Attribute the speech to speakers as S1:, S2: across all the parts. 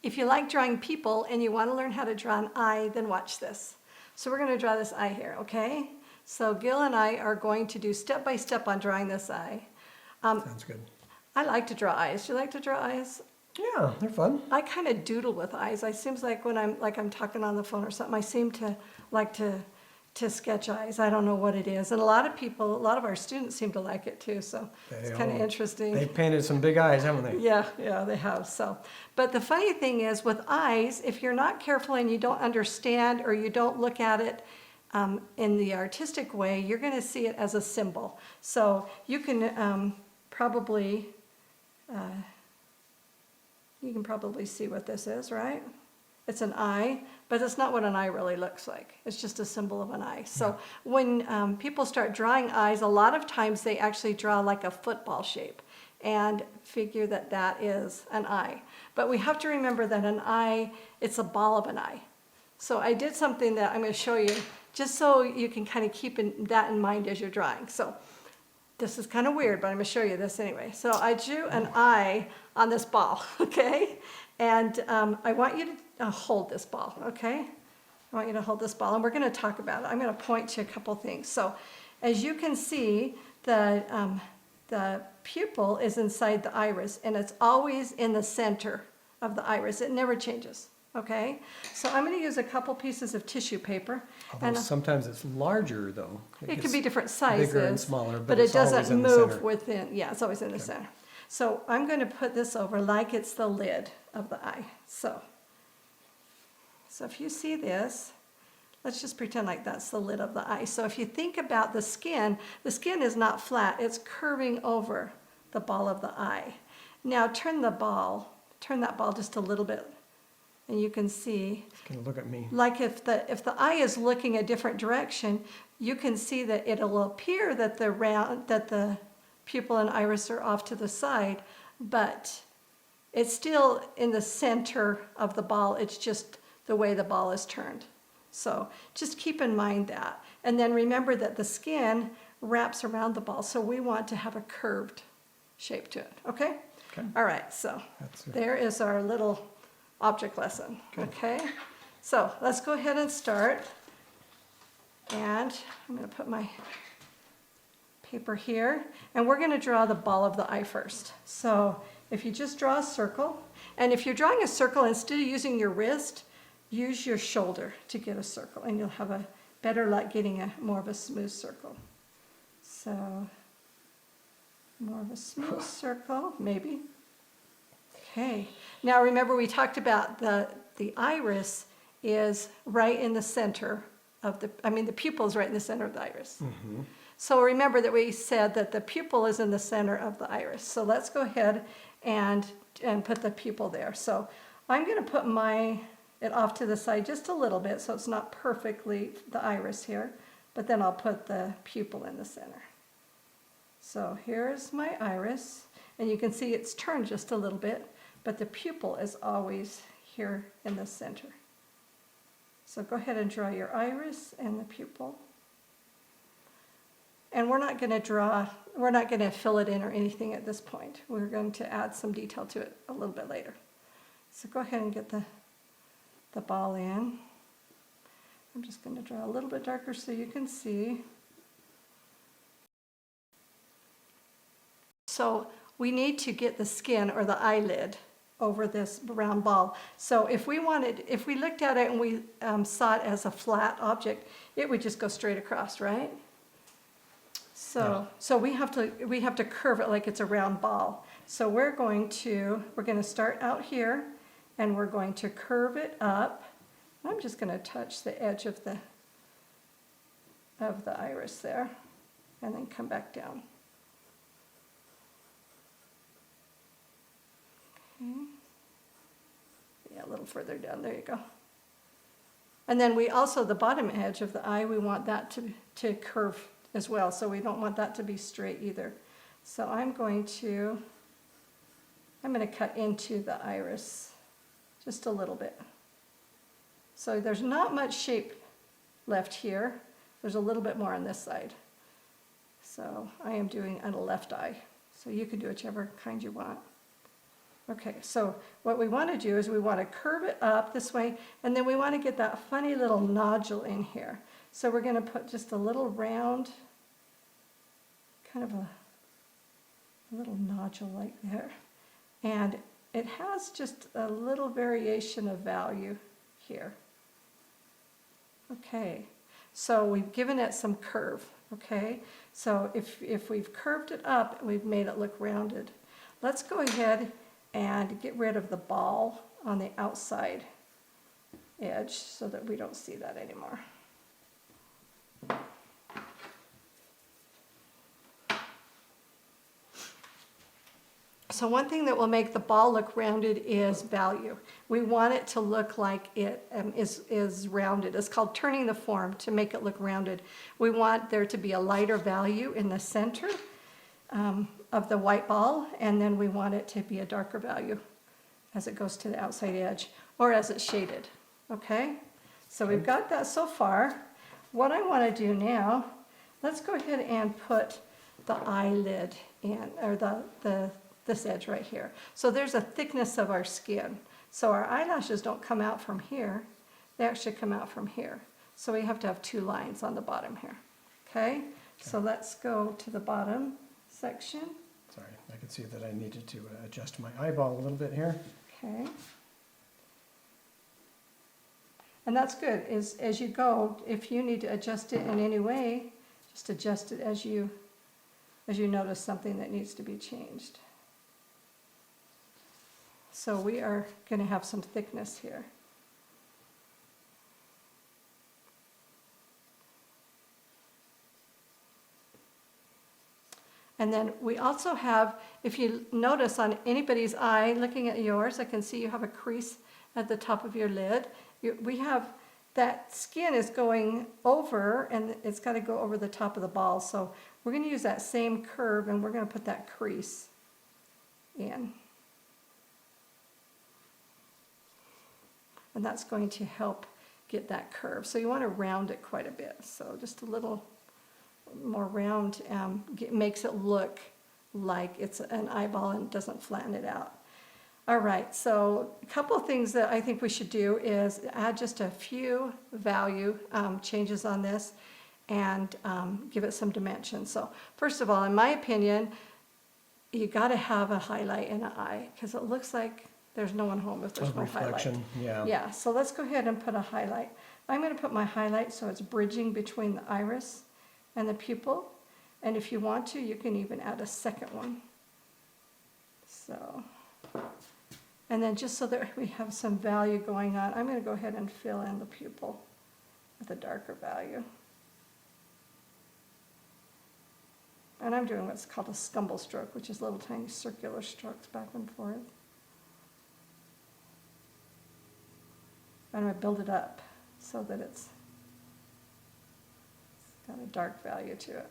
S1: if you like drawing people and you want to learn how to draw an eye, then watch this. So we're going to draw this eye here, okay? So Gil and I are going to do step by step on drawing this eye.
S2: Sounds good.
S1: I like to draw eyes. Do you like to draw eyes?
S2: Yeah, they're fun.
S1: I kind of doodle with eyes. It seems like when I'm talking on the phone or something, I seem to like to sketch eyes. I don't know what it is. And a lot of our students seem to like it too, so it's kind of interesting.
S2: They've painted some big eyes, haven't they?
S1: Yeah, they have. So, but the funny thing is with eyes, if you're not careful and you don't understand or you don't look at it in the artistic way, you're going to see it as a symbol. So you can probably see what this is, right? It's an eye, but it's not what an eye really looks like. It's just a symbol of an eye. So when people start drawing eyes, a lot of times they actually draw like a football shape and figure that that is an eye. But we have to remember that an eye, it's a ball of an eye. So I did something that I'm going to show you just so you can kind of keep that in mind as you're drawing. So this is kind of weird, but I'm going to show you this anyway. So I drew an eye on this ball, okay? And I want you to hold this ball, okay? I want you to hold this ball, and we're going to talk about it. I'm going to point to a couple things. So as you can see, the pupil is inside the iris, and it's always in the center of the iris. It never changes, okay? So I'm going to use a couple pieces of tissue paper.
S2: Although sometimes it's larger, though.
S1: It can be different sizes.
S2: Bigger and smaller,
S1: but it doesn't move within. Yeah, it's always in the center. So I'm going to put this over like it's the lid of the eye. So if you see this, let's just pretend like that's the lid of the eye. So if you think about the skin is not flat. It's curving over the ball of the eye. Now turn that ball just a little bit, and you can see.
S2: It's going to look at me.
S1: Like if the eye is looking a different direction, you can see that it'll appear that the pupil and iris are off to the side, but it's still in the center of the ball. It's just the way the ball is turned. So just keep in mind that. And then remember that the skin wraps around the ball, so we want to have a curved shape to it, okay?
S2: Okay.
S1: All right, so there is our little object lesson, okay? So let's go ahead and start. And I'm going to put my paper here, and we're going to draw the ball of the eye first. So if you just draw a circle, and if you're drawing a circle, instead of using your wrist, use your shoulder to get a circle, and you'll have a better luck getting more of a smooth circle. So more of a smooth circle, maybe. Okay. Now remember, we talked about the iris is right in the center of the pupil is right in the center of the iris. Mm-hmm. So remember that we said that the pupil is in the center of the iris. So let's go ahead and put the pupil there. So I'm going to put it off to the side just a little bit, so it's not perfectly the iris here, but then I'll put the pupil in the center. So here's my iris, and you can see it's turned just a little bit, but the pupil is always here in the center. So go ahead and draw your iris and the pupil. And we're not going to fill it in or anything at this point. We're going to add some detail to it a little bit later. So go ahead and get the ball in. I'm just going to draw a little bit darker so you can see. So we need to get the skin or the eyelid over this round ball. So if we looked at it and we saw it as a flat object, it would just go straight across, right? So we have to curve it like it's a round ball. So we're going to start out here, and we're going to curve it up. I'm just going to touch the edge of the iris there, and then come back down. Okay. Yeah, a little further down. There you go. And then the bottom edge of the eye, we want that to curve as well, so we don't want that to be straight either. So I'm going to cut into the iris just a little bit. So there's not much shape left here. There's a little bit more on this side. So I am doing on a left eye. So you can do whichever kind you want. Okay, so what we want to do is we want to curve it up this way, and then we want to get that funny little nodule in here. So we're going to put just a little round, kind of a little nodule like there. And it has just a little variation of value here. Okay, so we've given it some curve, okay? So if we've curved it up, we've made it look rounded. Let's go ahead and get rid of the ball on the outside edge so that we don't see that anymore. So one thing that will make the ball look rounded is value. We want it to look like it is rounded. It's called turning the form to make it look rounded. We want there to be a lighter value in the center of the white ball, and then we want it to be a darker value as it goes to the outside edge or as it's shaded, okay? So we've got that so far. What I want to do now, let's go ahead and put the eyelid in, or this edge right here. So there's a thickness of our skin. So our eyelashes don't come out from here, they actually come out from here. So we have to have two lines on the bottom here, okay? So let's go to the bottom section.
S2: Sorry, I could see that I needed to adjust my eyeball a little bit here.
S1: Okay. And that's good, is as you go, if you need to adjust it in any way, just adjust it as you notice something that needs to be changed. So we are going to have some thickness here. And then we also have, if you notice on anybody's eye, looking at yours, I can see you have a crease at the top of your lid. We have, that skin is going over, and it's got to go over the top of the ball. So we're going to use that same curve, and we're going to put that crease in. And that's going to help get that curve. So you want to round it quite a bit. So just a little more round makes it look like it's an eyeball and doesn't flatten it out. All right, so a couple of things that I think we should do is add just a few value changes on this and give it some dimension. So first of all, in my opinion, you got to have a highlight in an eye because it looks like there's no one home if there's no highlight. Yeah, so let's go ahead and put a highlight. I'm going to put my highlight so it's bridging between the iris and the pupil. And if you want to, you can even add a second one. So, and then just so that we have some value going on, I'm going to go ahead and fill in the pupil with a darker value. And I'm doing what's called a scumble stroke, which is little tiny circular strokes back and forth. I'm going to build it up so that it's got a dark value to it.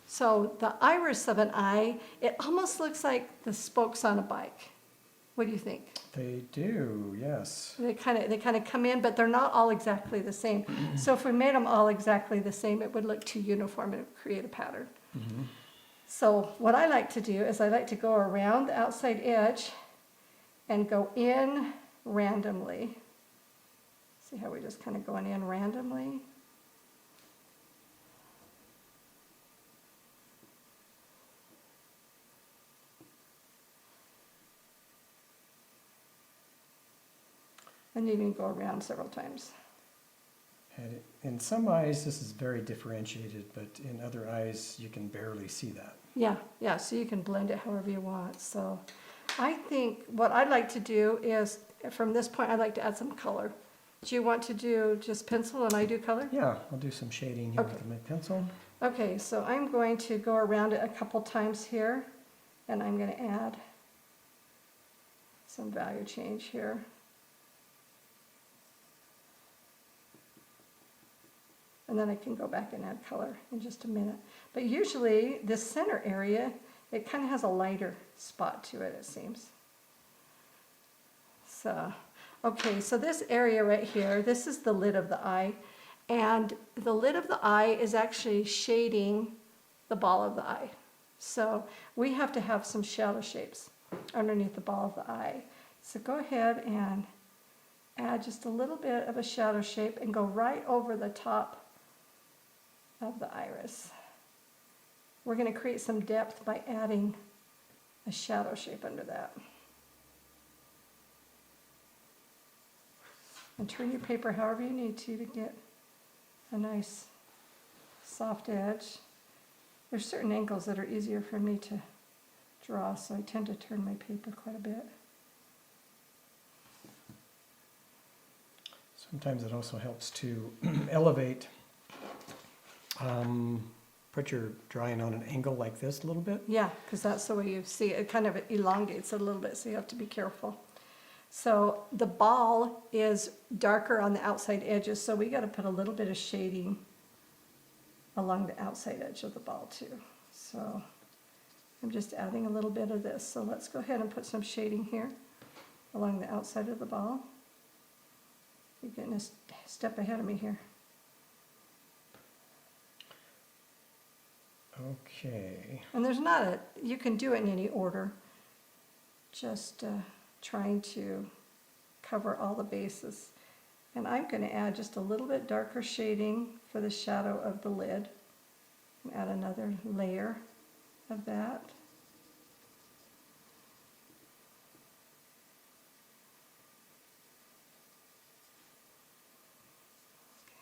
S1: So the iris of an eye, it almost looks like the spokes on a bike. What do you think?
S2: They do, yes.
S1: They kind of come in, but they're not all exactly the same. So if we made them all exactly the same, it would look too uniform and create a pattern. Mm-hmm. So what I like to do is I like to go around the outside edge and go in randomly. See how we're just kind of going in randomly? And you can go around several times.
S2: And in some eyes, this is very differentiated, but in other eyes, you can barely see that.
S1: Yeah, so you can blend it however you want. So I think what I'd like to do is, from this point, I'd like to add some color. Do you want to do just pencil and I do color?
S2: Yeah, I'll do some shading here with my pencil.
S1: Okay, so I'm going to go around it a couple times here, and I'm going to add some value change here. And then I can go back and add color in just a minute. But usually this center area, it kind of has a lighter spot to it, it seems. So, okay, so this area right here, this is the lid of the eye. And the lid of the eye is actually shading the ball of the eye. So we have to have some shadow shapes underneath the ball of the eye. So go ahead and add just a little bit of a shadow shape and go right over the top of the iris. We're going to create some depth by adding a shadow shape under that. And turn your paper however you need to get a nice soft edge. There's certain angles that are easier for me to draw, so I tend to turn my paper quite a bit.
S2: Sometimes it also helps to elevate, put your drawing on an angle like this a little bit.
S1: Yeah, because that's the way you see it. It kind of elongates it a little bit, so you have to be careful. So the ball is darker on the outside edges, so we got to put a little bit of shading along the outside edge of the ball too. So I'm just adding a little bit of this. So let's go ahead and put some shading here along the outside of the ball. You're getting a step ahead of me here.
S2: Okay.
S1: And there's not a, you can do it in any order. Just trying to cover all the bases. And I'm going to add just a little bit darker shading for the shadow of the lid. Add another layer of that.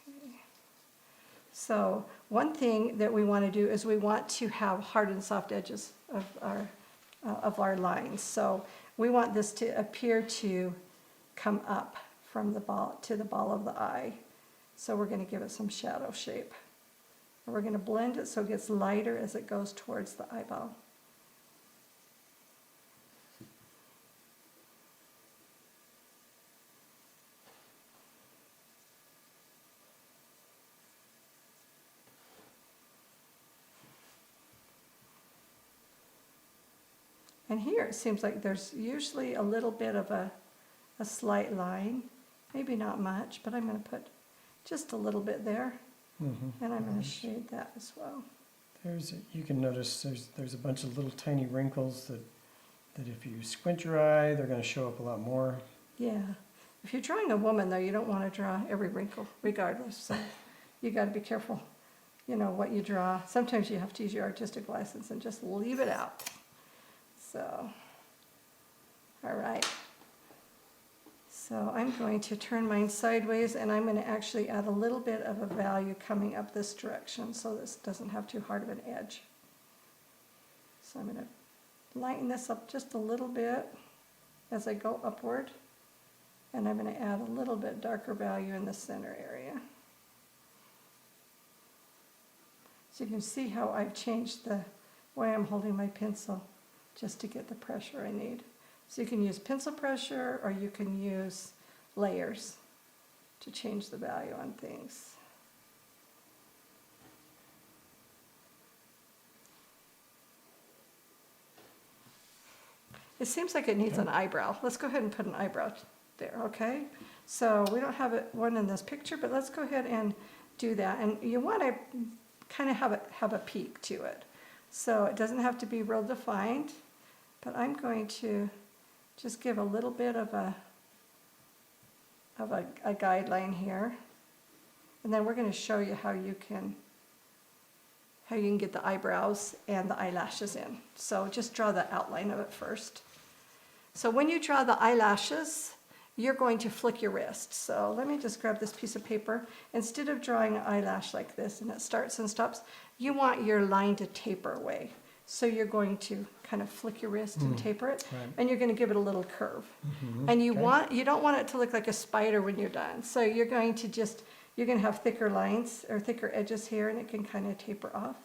S1: Okay. So one thing that we want to do is we want to have hard and soft edges of our lines. So we want this to appear to come up from the ball to the ball of the eye. So we're going to give it some shadow shape. And we're going to blend it so it gets lighter as it goes towards the eyeball. And here it seems like there's usually a little bit of a slight line, maybe not much, but I'm going to put just a little bit there, and I'm going to shade that as well.
S2: You can notice there's a bunch of little tiny wrinkles that if you squint your eye, they're going to show up a lot more.
S1: Yeah. If you're drawing a woman, though, you don't want to draw every wrinkle, regardless. So you got to be careful, what you draw. Sometimes you have to use your artistic license and just leave it out. So, all right. So I'm going to turn mine sideways, and I'm going to actually add a little bit of a value coming up this direction so this doesn't have too hard of an edge. So I'm going to lighten this up just a little bit as I go upward, and I'm going to add a little bit darker value in the center area. So you can see how I've changed the way I'm holding my pencil just to get the pressure I need. So you can use pencil pressure, or you can use layers to change the value on things. It seems like it needs an eyebrow. Let's go ahead and put an eyebrow there, okay? So we don't have one in this picture, but let's go ahead and do that. And you want to kind of have a peak to it. So it doesn't have to be real defined, but I'm going to just give a little bit of a guideline here. And then we're going to show you how you can get the eyebrows and the eyelashes in. So just draw the outline of it first. So when you draw the eyelashes, you're going to flick your wrist. So let me just grab this piece of paper. Instead of drawing an eyelash like this and it starts and stops, you want your line to taper away. So you're going to kind of flick your wrist and taper it,
S2: right.
S1: and you're going to give it a little curve. And you don't want it to look like a spider when you're done. So you're going to have thicker lines or thicker edges here, and it can kind of taper off.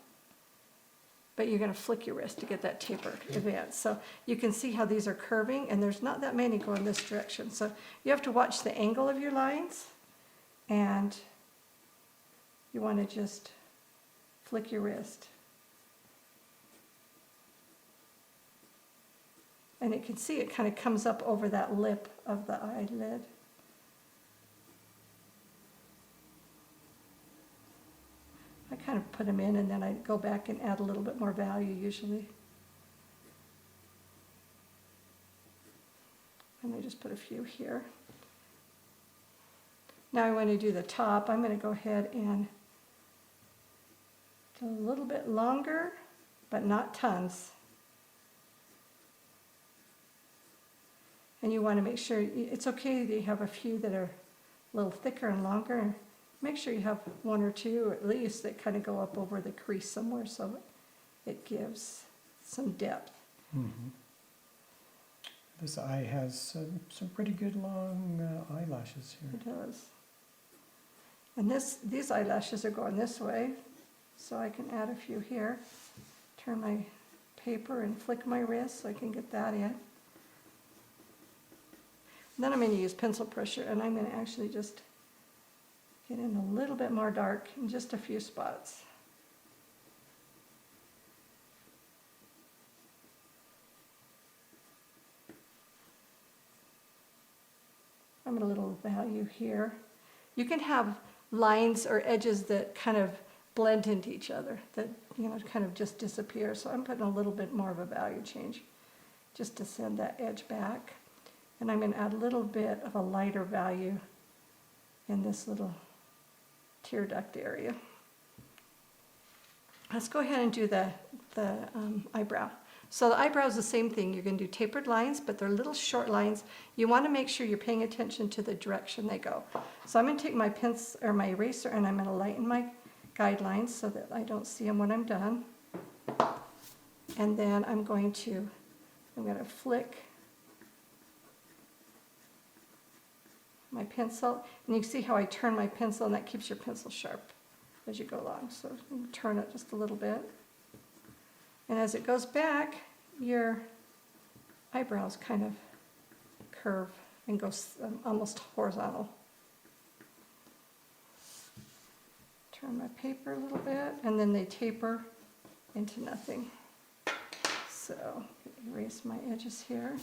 S1: But you're going to flick your wrist to get that tapered advance. So you can see how these are curving, and there's not that many going this direction. So you have to watch the angle of your lines, and you want to just flick your wrist. And you can see it kind of comes up over that lip of the eyelid. kind of put them in and then I go back and add a little bit more value usually. And I just put a few here. Now I want to do the top. I'm going to go ahead and do a little bit longer, but not tons. And you want to make sure, it's okay that you have a few that are a little thicker and longer. Make sure you have one or two at least that kind of go up over the crease somewhere so it gives some depth.
S2: Mm-hmm. This eye has some pretty good long eyelashes here.
S1: It does. And these eyelashes are going this way, so I can add a few here. Turn my paper and flick my wrist so I can get that in. Then I'm going to use pencil pressure, and I'm going to actually just get in a little bit more dark in just a few spots. I'm at a little value here. You can have lines or edges that kind of blend into each other, that kind of just disappear. So I'm putting a little bit more of a value change just to send that edge back. And I'm going to add a little bit of a lighter value in this little tear duct area. Let's go ahead and do the eyebrow. So the eyebrow is the same thing. You're going to do tapered lines, but they're little short lines. You want to make sure you're paying attention to the direction they go. So I'm going to take my pencil or my eraser and I'm going to lighten my guidelines so that I don't see them when I'm done. And then I'm going to flick my pencil, and you can see how I turn my pencil, and that keeps your pencil sharp as you go along. So you turn it just a little bit. And as it goes back, your eyebrows kind of curve and go almost horizontal. Turn my paper a little bit, and then they taper into nothing. So erase my edges here.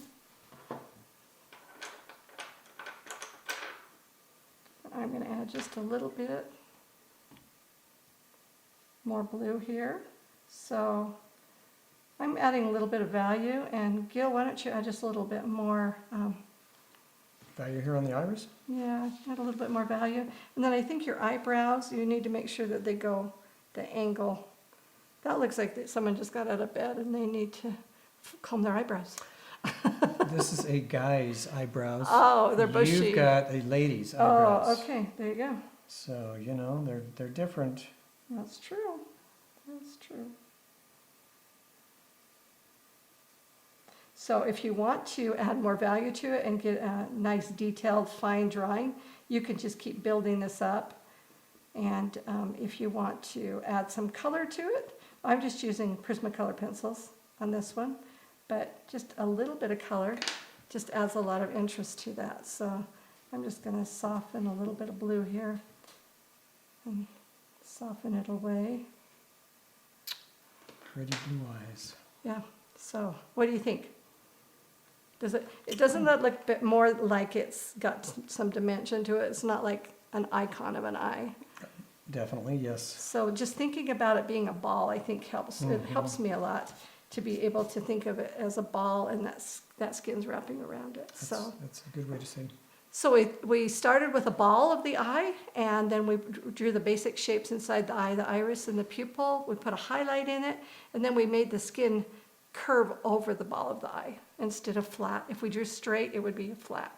S1: I'm going to add just a little bit more blue here. So I'm adding a little bit of value, and Gil, why don't you add just a little bit more
S2: Value here on the iris?
S1: yeah, add a little bit more value. And then I think your eyebrows, you need to make sure that they go the angle. That looks like someone just got out of bed and they need to comb their eyebrows.
S2: This is a guy's eyebrows.
S1: Oh, they're bushy.
S2: You've got a lady's eyebrows.
S1: Oh, okay, there you go.
S2: So, they're different.
S1: That's true. That's true. So if you want to add more value to it and get a nice detailed fine drawing, you can just keep building this up. And if you want to add some color to it, I'm just using Prismacolor pencils on this one, but just a little bit of color just adds a lot of interest to that. So I'm just going to soften a little bit of blue here and soften it away.
S2: Pretty blue eyes.
S1: Yeah, so what do you think? Doesn't that look a bit more like it's got some dimension to it? It's not like an icon of an eye.
S2: Definitely, yes.
S1: So just thinking about it being a ball, I think helps. It helps me a lot to be able to think of it as a ball and that skin's wrapping around it. That's
S2: a good way to say.
S1: So we started with a ball of the eye, and then we drew the basic shapes inside the eye, the iris and the pupil. We put a highlight in it, and then we made the skin curve over the ball of the eye instead of flat. If we drew straight, it would be flat.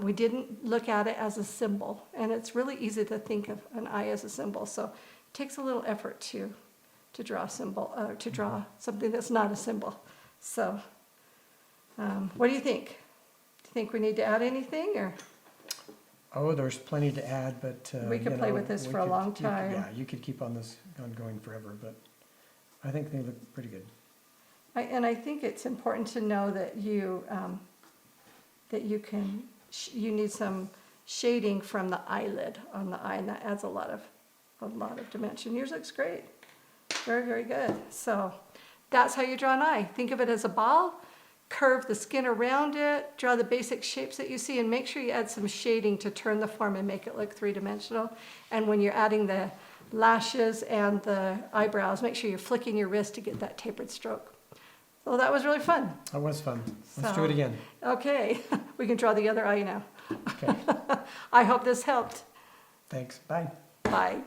S1: We didn't look at it as a symbol, and it's really easy to think of an eye as a symbol. So it takes a little effort to draw a symbol, to draw something that's not a symbol. So what do you think? Do you think we need to add anything, or?
S2: Oh, there's plenty to add, but
S1: we could play with this for a long time.
S2: You could keep on this going forever, but I think they look pretty good.
S1: And I think it's important to know that you need some shading from the eyelid on the eye, and that adds a lot of dimension. Yours looks great. Very, very good. So that's how you draw an eye. Think of it as a ball, curve the skin around it, draw the basic shapes that you see, and make sure you add some shading to turn the form and make it look three-dimensional. And when you're adding the lashes and the eyebrows. Make sure you're flicking your wrist to get that tapered stroke. So that was really fun.
S2: That was fun. Let's
S1: So-
S2: do it again.
S1: Okay, we can draw the other eye now.
S2: Okay,
S1: I hope this helped.
S2: thanks. Bye.
S1: Bye.